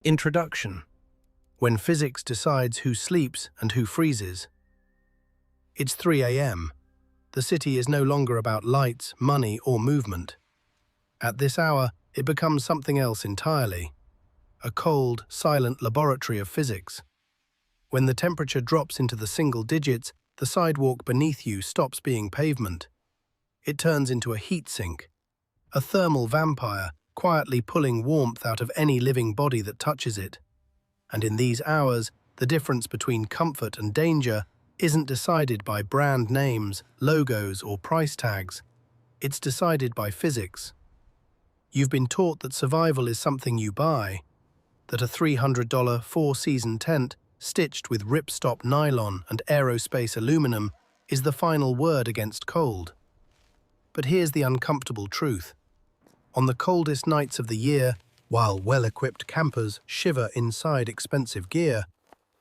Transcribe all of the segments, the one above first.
Introduction. When physics decides who sleeps and who freezes. It's 3 a.m. The city is no longer about lights, money, or movement. At this hour, it becomes something else entirely. A cold, silent laboratory of physics. When the temperature drops into the single digits, the sidewalk beneath you stops being pavement. It turns into a heat sink, a thermal vampire quietly pulling warmth out of any living body that touches it. And in these hours, the difference between comfort and danger isn't decided by brand names, logos, or price tags. It's decided by physics. You've been taught that survival is something you buy, that a $300 four-season tent stitched with ripstop nylon and aerospace aluminum is the final word against cold. But here's the uncomfortable truth. On the coldest nights of the year, while well-equipped campers shiver inside expensive gear,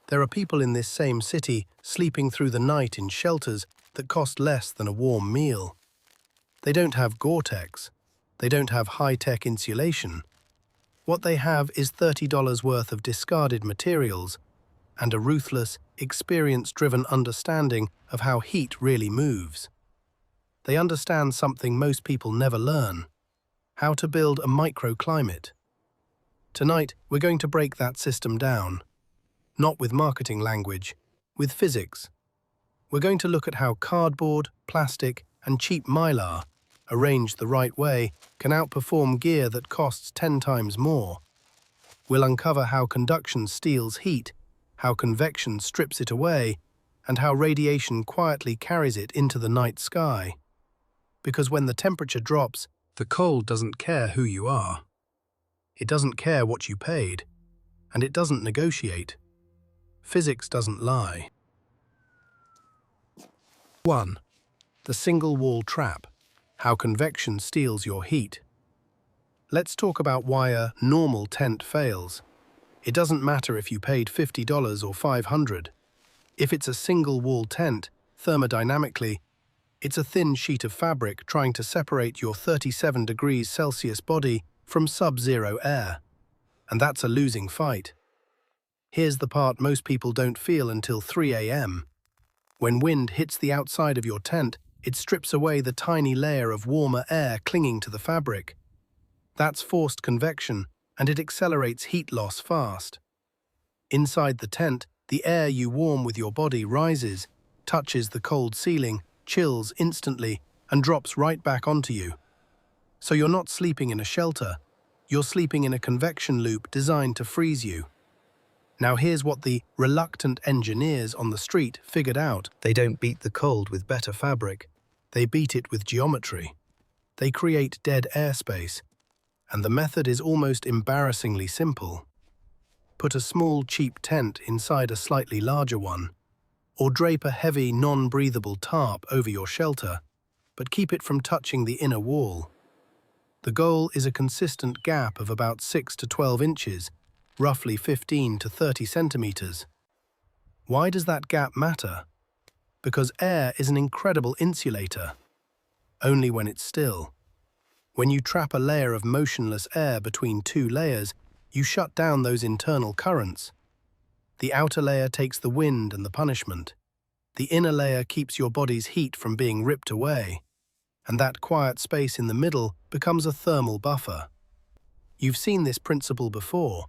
there are people in this same city sleeping through the night in shelters that cost less than a warm meal. They don't have Gore-Tex. They don't have high-tech insulation. What they have is $30 worth of discarded materials and a ruthless, experience-driven understanding of how heat really moves. They understand something most people never learn: how to build a microclimate. Tonight, we're going to break that system down. Not with marketing language, with physics. We're going to look at how cardboard, plastic, and cheap Mylar, arranged the right way, can outperform gear that costs 10 times more. We'll uncover how conduction steals heat, how convection strips it away, and how radiation quietly carries it into the night sky. Because when the temperature drops, the cold doesn't care who you are. It doesn't care what you paid, and it doesn't negotiate. Physics doesn't lie. 1. The single-wall trap. How convection steals your heat. Let's talk about why a normal tent fails. It doesn't matter if you paid $50 or $500. If it's a single-wall tent, thermodynamically, it's a thin sheet of fabric trying to separate your 37 degrees Celsius body from sub-zero air. And that's a losing fight. Here's the part most people don't feel until 3 a.m. When wind hits the outside of your tent, it strips away the tiny layer of warmer air clinging to the fabric. That's forced convection, and it accelerates heat loss fast. Inside the tent, the air you warm with your body rises, touches the cold ceiling, chills instantly, and drops right back onto you. So you're not sleeping in a shelter, you're sleeping in a convection loop designed to freeze you. Now here's what the reluctant engineers on the street figured out. They don't beat the cold with better fabric. They beat it with geometry. They create dead airspace. And the method is almost embarrassingly simple. Put a small, cheap tent inside a slightly larger one, or drape a heavy, non-breathable tarp over your shelter, but keep it from touching the inner wall. The goal is a consistent gap of about 6 to 12 inches, roughly 15 to 30 centimeters. Why does that gap matter? Because air is an incredible insulator. Only when it's still. When you trap a layer of motionless air between two layers, you shut down those internal currents. The outer layer takes the wind and the punishment. The inner layer keeps your body's heat from being ripped away. And that quiet space in the middle becomes a thermal buffer. You've seen this principle before.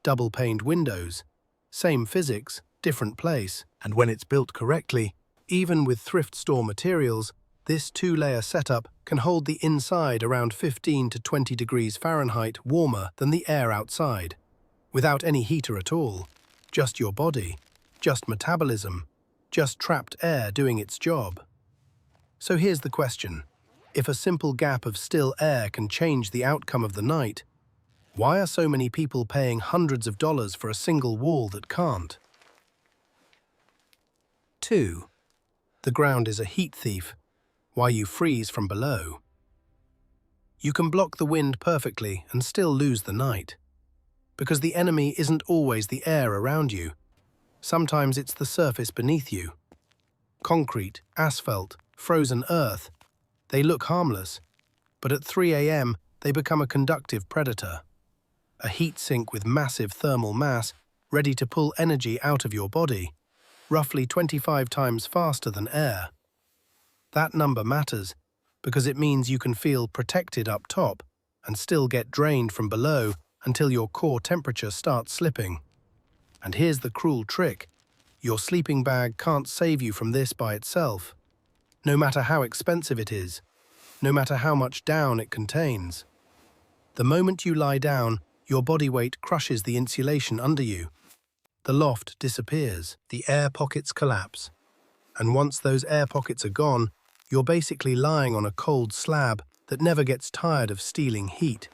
Double-paned windows. Same physics, different place. And when it's built correctly, even with thrift store materials, this two-layer setup can hold the inside around 15 to 20 degrees Fahrenheit warmer than the air outside, without any heater at all. Just your body, just metabolism, just trapped air doing its job. So here's the question. If a simple gap of still air can change the outcome of the night, why are so many people paying hundreds of dollars for a single wall that can't? 2. The ground is a heat thief. Why you freeze from below. You can block the wind perfectly and still lose the night. Because the enemy isn't always the air around you. Sometimes it's the surface beneath you. Concrete, asphalt, frozen earth. They look harmless, but at 3 a.m. they become a conductive predator. a heat sink with massive thermal mass ready to pull energy out of your body, roughly 25 times faster than air. That number matters because it means you can feel protected up top and still get drained from below until your core temperature starts slipping. And here's the cruel trick. Your sleeping bag can't save you from this by itself, no matter how expensive it is, no matter how much down it contains. The moment you lie down, your body weight crushes the insulation under you. The loft disappears, the air pockets collapse. And once those air pockets are gone, you're basically lying on a cold slab that never gets tired of stealing heat.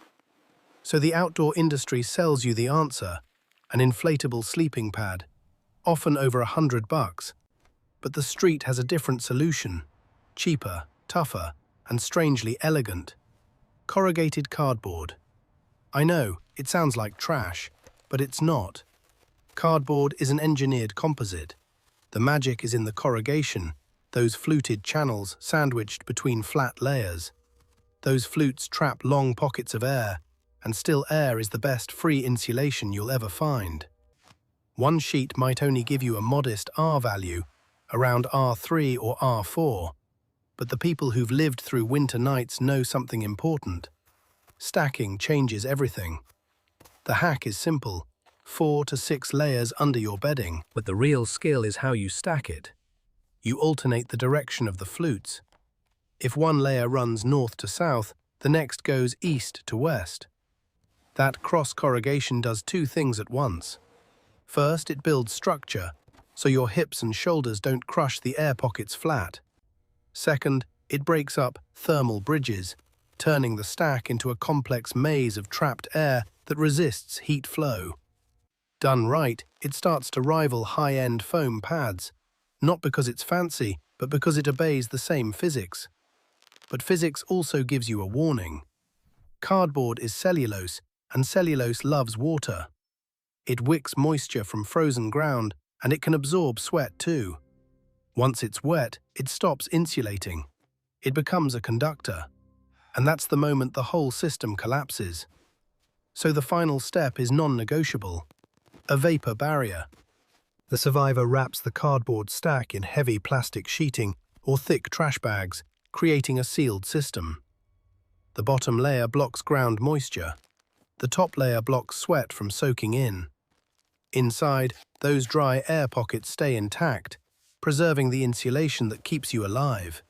So the outdoor industry sells you the answer, an inflatable sleeping pad, often over $100. But the street has a different solution, cheaper, tougher, and strangely elegant. Corrugated cardboard. I know, it sounds like trash, but it's not. Cardboard is an engineered composite. The magic is in the corrugation, those fluted channels sandwiched between flat layers. Those flutes trap long pockets of air, and still air is the best free insulation you'll ever find. One sheet might only give you a modest R value, around R3 or R4, but the people who've lived through winter nights know something important. Stacking changes everything. The hack is simple, 4 to 6 layers under your bedding, but the real skill is how you stack it. You alternate the direction of the flutes. If one layer runs north to south, the next goes east to west. That cross-corrugation does two things at once. First, it builds structure, so your hips and shoulders don't crush the air pockets flat. Second, it breaks up thermal bridges, turning the stack into a complex maze of trapped air that resists heat flow. Done right, it starts to rival high-end foam pads, not because it's fancy, but because it obeys the same physics. But physics also gives you a warning. Cardboard is cellulose, and cellulose loves water. It wicks moisture from frozen ground, and it can absorb sweat too. Once it's wet, it stops insulating. It becomes a conductor. And that's the moment the whole system collapses. So the final step is non-negotiable. A vapor barrier. The survivor wraps the cardboard stack in heavy plastic sheeting or thick trash bags, creating a sealed system. The bottom layer blocks ground moisture. The top layer blocks sweat from soaking in. Inside, those dry air pockets stay intact, preserving the insulation that keeps you alive.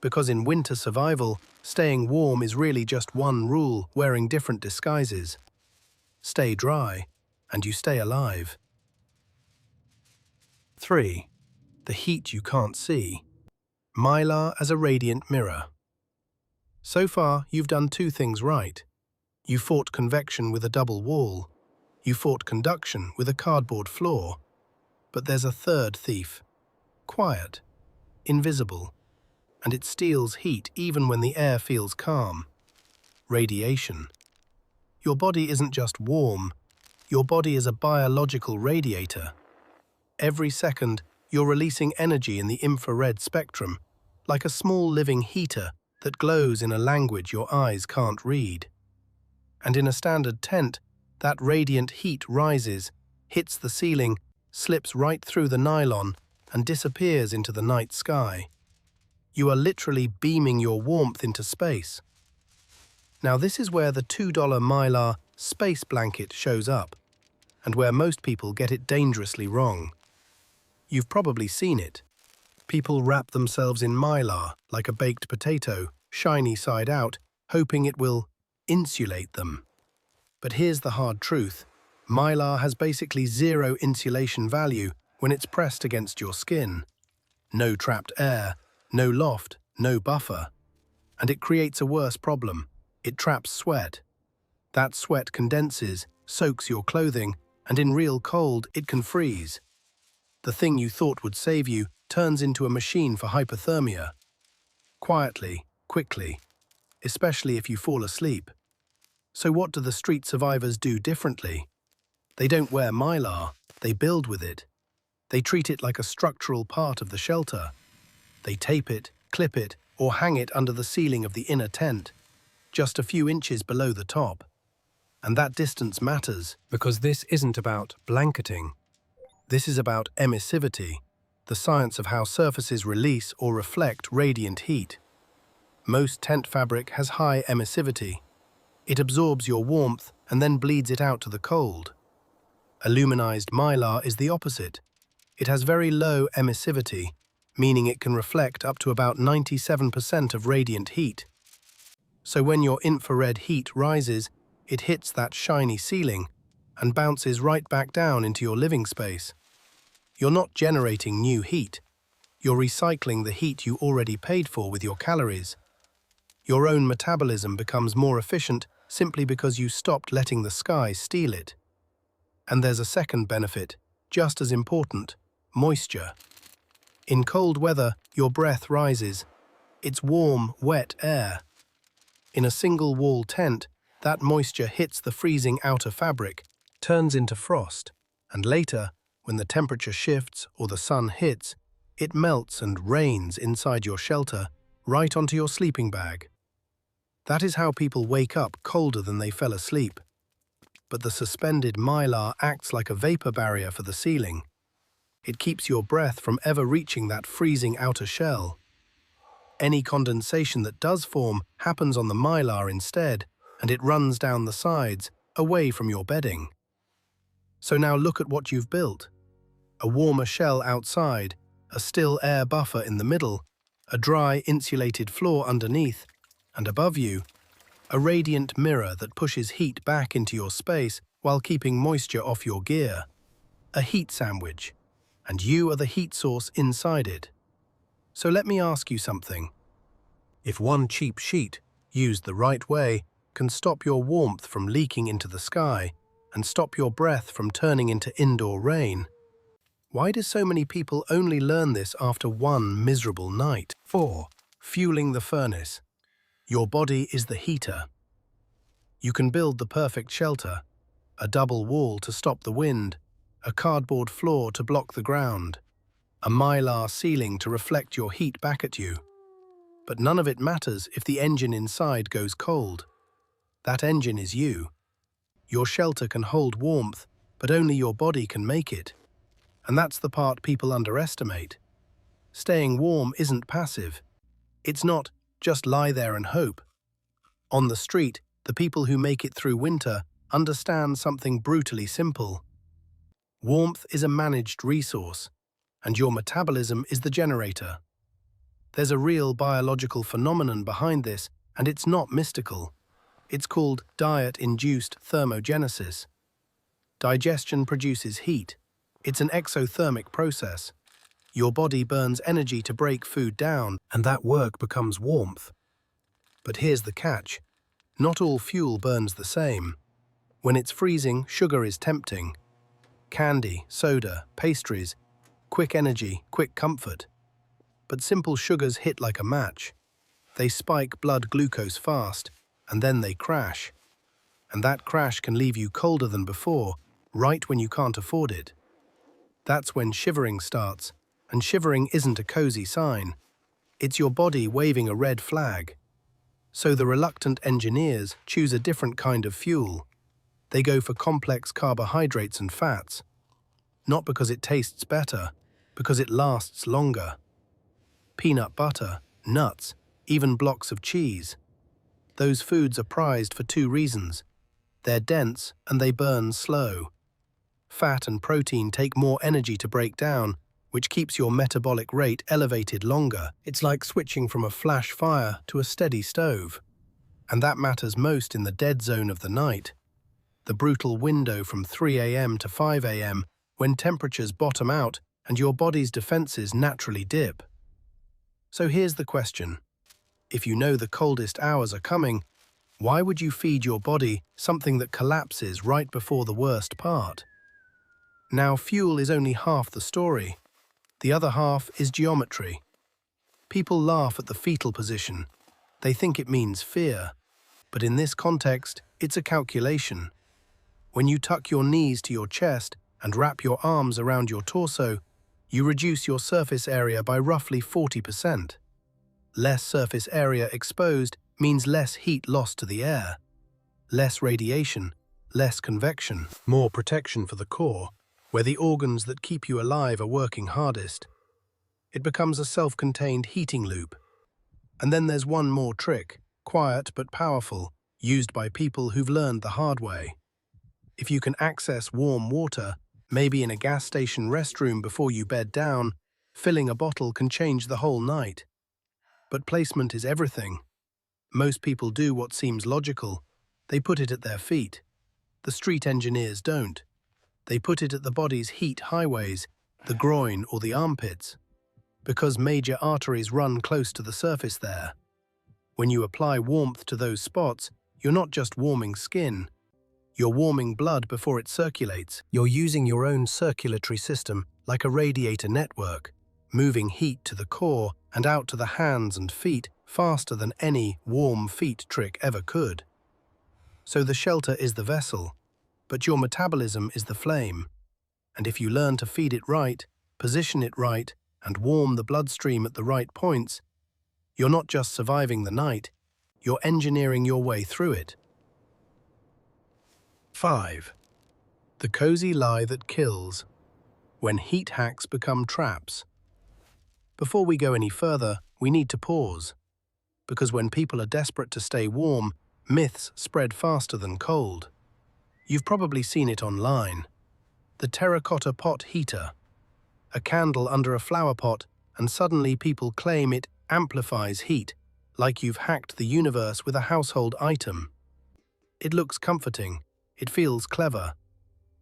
Because in winter survival, staying warm is really just one rule, wearing different disguises. Stay dry, and you stay alive. 3. The heat you can't see. Mylar as a radiant mirror. So far, you've done two things right. You fought convection with a double wall. You fought conduction with a cardboard floor. But there's a third thief. Quiet. Invisible. And it steals heat even when the air feels calm. Radiation. Your body isn't just warm. Your body is a biological radiator. Every second, you're releasing energy in the infrared spectrum, like a small living heater that glows in a language your eyes can't read. And in a standard tent, that radiant heat rises, hits the ceiling, slips right through the nylon, and disappears into the night sky. You are literally beaming your warmth into space. Now this is where the $2 Mylar space blanket shows up, and where most people get it dangerously wrong. You've probably seen it. People wrap themselves in Mylar like a baked potato, shiny side out, hoping it will insulate them. But here's the hard truth. Mylar has basically zero insulation value when it's pressed against your skin. No trapped air, no loft, no buffer. And it creates a worse problem. It traps sweat. That sweat condenses, soaks your clothing, and in real cold, it can freeze. The thing you thought would save you turns into a machine for hypothermia. Quietly, quickly, especially if you fall asleep. So what do the street survivors do differently? They don't wear Mylar, they build with it. They treat it like a structural part of the shelter. They tape it, clip it, or hang it under the ceiling of the inner tent, just a few inches below the top. And that distance matters because this isn't about blanketing. This is about emissivity, the science of how surfaces release or reflect radiant heat. Most tent fabric has high emissivity. It absorbs your warmth and then bleeds it out to the cold. Aluminized Mylar is the opposite. It has very low emissivity, meaning it can reflect up to about 97% of radiant heat. So when your infrared heat rises, it hits that shiny ceiling and bounces right back down into your living space. You're not generating new heat. You're recycling the heat you already paid for with your calories. Your own metabolism becomes more efficient simply because you stopped letting the sky steal it. And there's a second benefit, just as important: moisture. In cold weather, your breath rises. It's warm, wet air. In a single-wall tent, that moisture hits the freezing outer fabric, turns into frost, and later, when the temperature shifts or the sun hits, it melts and rains inside your shelter, right onto your sleeping bag. That is how people wake up colder than they fell asleep. But the suspended Mylar acts like a vapor barrier for the ceiling. It keeps your breath from ever reaching that freezing outer shell. Any condensation that does form happens on the Mylar instead, and it runs down the sides, away from your bedding. So now look at what you've built. A warmer shell outside, a still air buffer in the middle, a dry, insulated floor underneath, and above you, a radiant mirror that pushes heat back into your space while keeping moisture off your gear. A heat sandwich, and you are the heat source inside it. So let me ask you something. If one cheap sheet, used the right way, can stop your warmth from leaking into the sky and stop your breath from turning into indoor rain, why do so many people only learn this after one miserable night? 4. Fueling the furnace. Your body is the heater. You can build the perfect shelter, a double wall to stop the wind, a cardboard floor to block the ground, a Mylar ceiling to reflect your heat back at you. But none of it matters if the engine inside goes cold. That engine is you. Your shelter can hold warmth, but only your body can make it. And that's the part people underestimate. Staying warm isn't passive. It's not just lie there and hope. On the street, the people who make it through winter understand something brutally simple. Warmth is a managed resource, and your metabolism is the generator. There's a real biological phenomenon behind this, and it's not mystical. It's called diet-induced thermogenesis. Digestion produces heat. It's an exothermic process. Your body burns energy to break food down, and that work becomes warmth. But here's the catch. Not all fuel burns the same. When it's freezing, sugar is tempting. Candy, soda, pastries, quick energy, quick comfort. But simple sugars hit like a match. They spike blood glucose fast, and then they crash. And that crash can leave you colder than before, right when you can't afford it. That's when shivering starts, and shivering isn't a cozy sign. It's your body waving a red flag. So the reluctant engineers choose a different kind of fuel. They go for complex carbohydrates and fats. Not because it tastes better, because it lasts longer. Peanut butter, nuts, even blocks of cheese. Those foods are prized for two reasons. They're dense and they burn slow. Fat and protein take more energy to break down, which keeps your metabolic rate elevated longer. It's like switching from a flash fire to a steady stove. And that matters most in the dead zone of the night. The brutal window from 3 a.m. to 5 a.m. when temperatures bottom out and your body's defenses naturally dip. So here's the question. If you know the coldest hours are coming, why would you feed your body something that collapses right before the worst part? Now, fuel is only half the story. The other half is geometry. People laugh at the fetal position. They think it means fear. But in this context, it's a calculation. When you tuck your knees to your chest and wrap your arms around your torso, you reduce your surface area by roughly 40%. Less surface area exposed means less heat lost to the air. Less radiation less convection, more protection for the core, where the organs that keep you alive are working hardest. It becomes a self-contained heating loop. And then there's one more trick, quiet but powerful, used by people who've learned the hard way. If you can access warm water, maybe in a gas station restroom before you bed down, filling a bottle can change the whole night. But placement is everything. Most people do what seems logical. They put it at their feet. The street engineers don't. They put it at the body's heat highways, the groin or the armpits, because major arteries run close to the surface there. When you apply warmth to those spots, you're not just warming skin. You're warming blood before it circulates. You're using your own circulatory system like a radiator network, moving heat to the core and out to the hands and feet faster than any warm feet trick ever could. So the shelter is the vessel, but your metabolism is the flame. And if you learn to feed it right, position it right, and warm the bloodstream at the right points, you're not just surviving the night, you're engineering your way through it. 5. The cozy lie that kills. When heat hacks become traps. Before we go any further, we need to pause. Because when people are desperate to stay warm, myths spread faster than cold. You've probably seen it online. The terracotta pot heater. A candle under a flower pot, and suddenly people claim it amplifies heat, like you've hacked the universe with a household item. It looks comforting, it feels clever,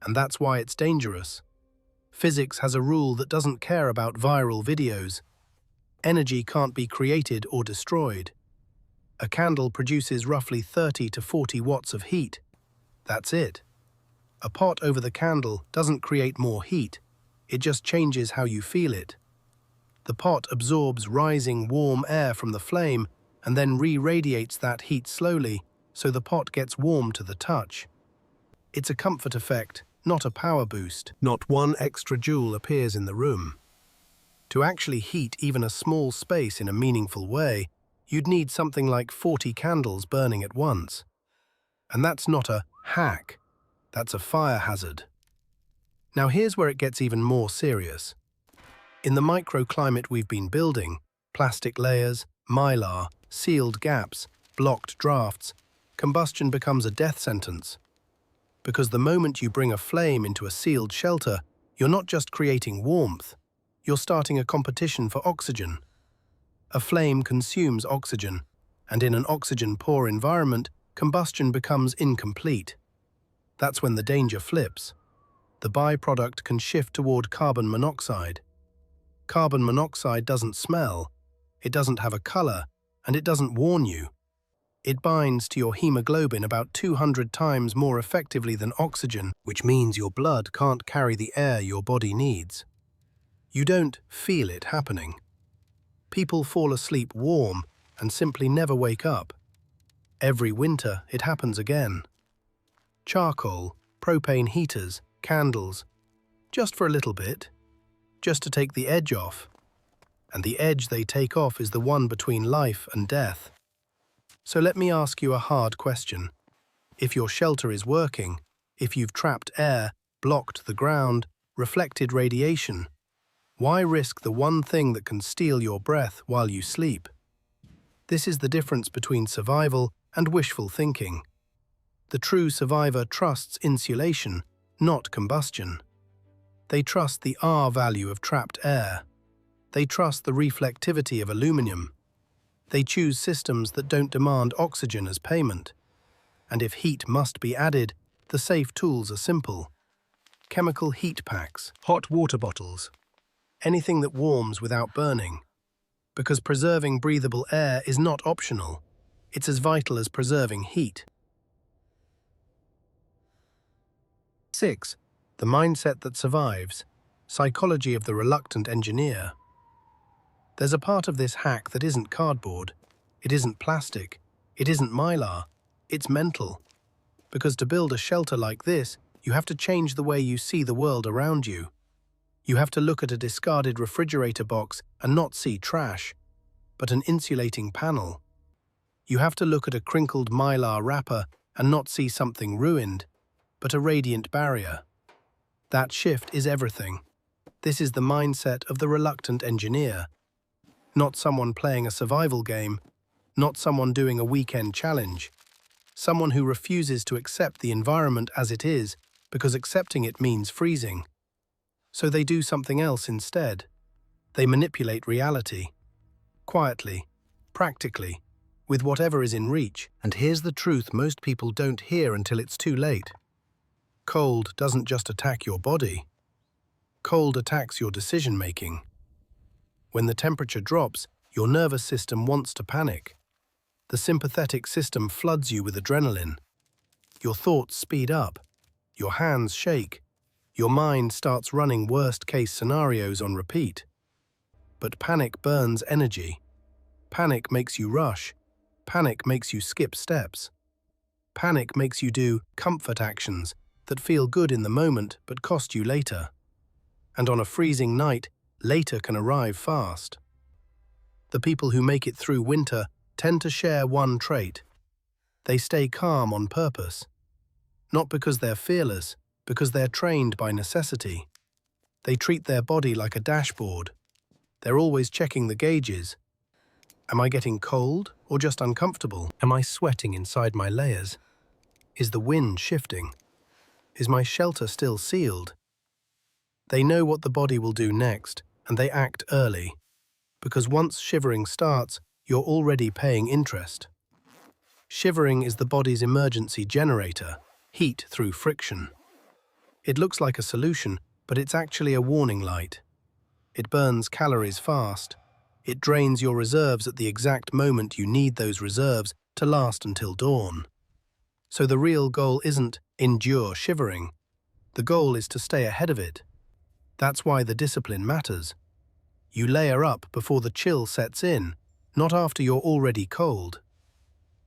and that's why it's dangerous. Physics has a rule that doesn't care about viral videos. Energy can't be created or destroyed. A candle produces roughly 30 to 40 watts of heat. That's it. A pot over the candle doesn't create more heat, it just changes how you feel it. The pot absorbs rising warm air from the flame and then re-radiates that heat slowly, so the pot gets warm to the touch. It's a comfort effect, not a power boost. Not one extra joule appears in the room. To actually heat even a small space in a meaningful way, you'd need something like 40 candles burning at once. And that's not a hack, that's a fire hazard. Now here's where it gets even more serious. In the microclimate we've been building, plastic layers, mylar, sealed gaps, blocked drafts, combustion becomes a death sentence. Because the moment you bring a flame into a sealed shelter, you're not just creating warmth, you're starting a competition for oxygen. A flame consumes oxygen, and in an oxygen-poor environment, combustion becomes incomplete. That's when the danger flips. The byproduct can shift toward carbon monoxide. Carbon monoxide doesn't smell, it doesn't have a color, and it doesn't warn you. It binds to your hemoglobin about 200 times more effectively than oxygen, which means your blood can't carry the air your body needs. You don't feel it happening. People fall asleep warm and simply never wake up. Every winter, it happens again. Charcoal, propane heaters, candles, just for a little bit, just to take the edge off. And the edge they take off is the one between life and death. So let me ask you a hard question. If your shelter is working, if you've trapped air, blocked the ground, reflected radiation, why risk the one thing that can steal your breath while you sleep? This is the difference between survival and wishful thinking. The true survivor trusts insulation, not combustion. They trust the R value of trapped air. They trust the reflectivity of aluminum. They choose systems that don't demand oxygen as payment. And if heat must be added, the safe tools are simple. Chemical heat packs, hot water bottles, anything that warms without burning. Because preserving breathable air is not optional. It's as vital as preserving heat. 6. The mindset that survives. Psychology of the reluctant engineer. There's a part of this hack that isn't cardboard, it isn't plastic, it isn't mylar, it's mental. Because to build a shelter like this, you have to change the way you see the world around you. You have to look at a discarded refrigerator box and not see trash, but an insulating panel. You have to look at a crinkled mylar wrapper and not see something ruined, but a radiant barrier. That shift is everything. This is the mindset of the reluctant engineer. Not someone playing a survival game, not someone doing a weekend challenge. Someone who refuses to accept the environment as it is because accepting it means freezing. So they do something else instead. They manipulate reality. Quietly, practically, with whatever is in reach. And here's the truth most people don't hear until it's too late. Cold doesn't just attack your body. Cold attacks your decision-making. When the temperature drops, your nervous system wants to panic. The sympathetic system floods you with adrenaline. Your thoughts speed up. Your hands shake. Your mind starts running worst-case scenarios on repeat. But panic burns energy. Panic makes you rush. Panic makes you skip steps. Panic makes you do comfort actions that feel good in the moment but cost you later. And on a freezing night, later can arrive fast. The people who make it through winter tend to share one trait. They stay calm on purpose. Not because they're fearless, because they're trained by necessity. They treat their body like a dashboard. They're always checking the gauges. Am I getting cold or just uncomfortable? Am I sweating inside my layers? Is the wind shifting? Is my shelter still sealed? They know what the body will do next, and they act early. Because once shivering starts, you're already paying interest. Shivering is the body's emergency generator, heat through friction. It looks like a solution, but it's actually a warning light. It burns calories fast. It drains your reserves at the exact moment you need those reserves to last until dawn. So the real goal isn't endure shivering. The goal is to stay ahead of it. That's why the discipline matters. You layer up before the chill sets in, not after you're already cold.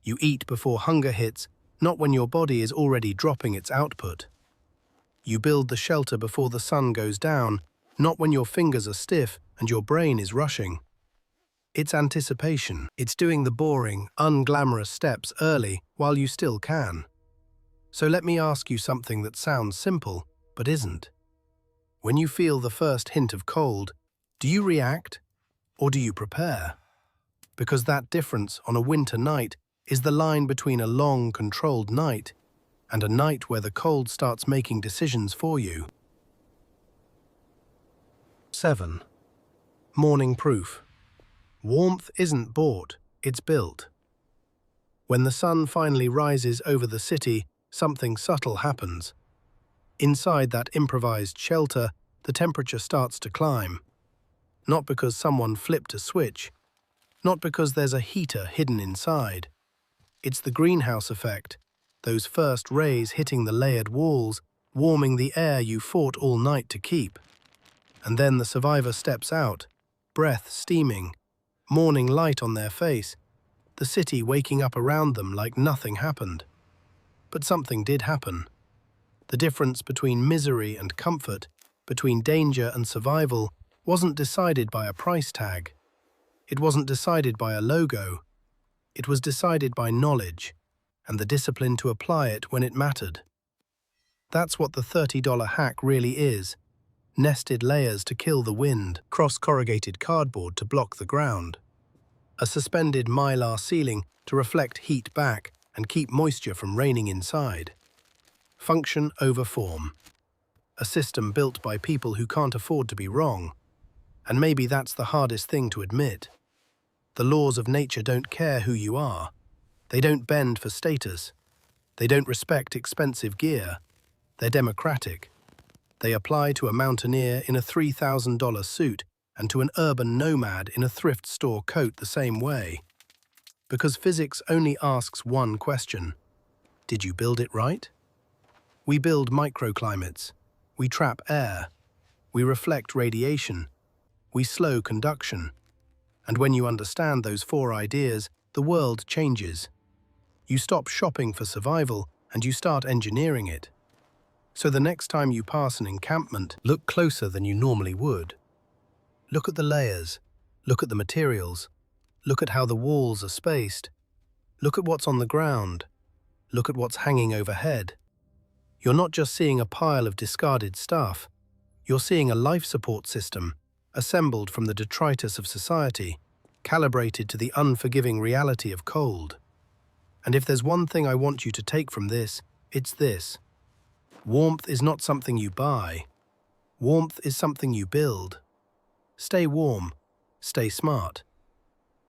You eat before hunger hits, not when your body is already dropping its output. You build the shelter before the sun goes down, not when your fingers are stiff and your brain is rushing. It's anticipation. It's doing the boring, unglamorous steps early while you still can. So let me ask you something that sounds simple, but isn't. When you feel the first hint of cold, do you react or do you prepare? Because that difference on a winter night is the line between a long, controlled night and a night where the cold starts making decisions for you. 7. Morning proof. Warmth isn't bought, it's built. When the sun finally rises over the city, something subtle happens. Inside that improvised shelter, the temperature starts to climb. Not because someone flipped a switch, not because there's a heater hidden inside. It's the greenhouse effect, those first rays hitting the layered walls, warming the air you fought all night to keep. And then the survivor steps out, breath steaming, morning light on their face, the city waking up around them like nothing happened. But something did happen. The difference between misery and comfort, between danger and survival, wasn't decided by a price tag. It wasn't decided by a logo. It was decided by knowledge, and the discipline to apply it when it mattered. That's what the $30 hack really is. Nested layers to kill the wind, cross-corrugated cardboard to block the ground, a suspended Mylar ceiling to reflect heat back and keep moisture from raining inside. Function over form. A system built by people who can't afford to be wrong. And maybe that's the hardest thing to admit. The laws of nature don't care who you are. They don't bend for status. They don't respect expensive gear. They're democratic. They apply to a mountaineer in a $3,000 suit and to an urban nomad in a thrift store coat the same way. Because physics only asks one question. Did you build it right? We build microclimates. We trap air. We reflect radiation. We slow conduction. And when you understand those 4 ideas, the world changes. You stop shopping for survival and you start engineering it. So the next time you pass an encampment, look closer than you normally would. Look at the layers. Look at the materials. Look at how the walls are spaced. Look at what's on the ground. Look at what's hanging overhead. You're not just seeing a pile of discarded stuff, you're seeing a life support system assembled from the detritus of society, calibrated to the unforgiving reality of cold. And if there's one thing I want you to take from this, it's this. Warmth is not something you buy. Warmth is something you build. Stay warm, stay smart,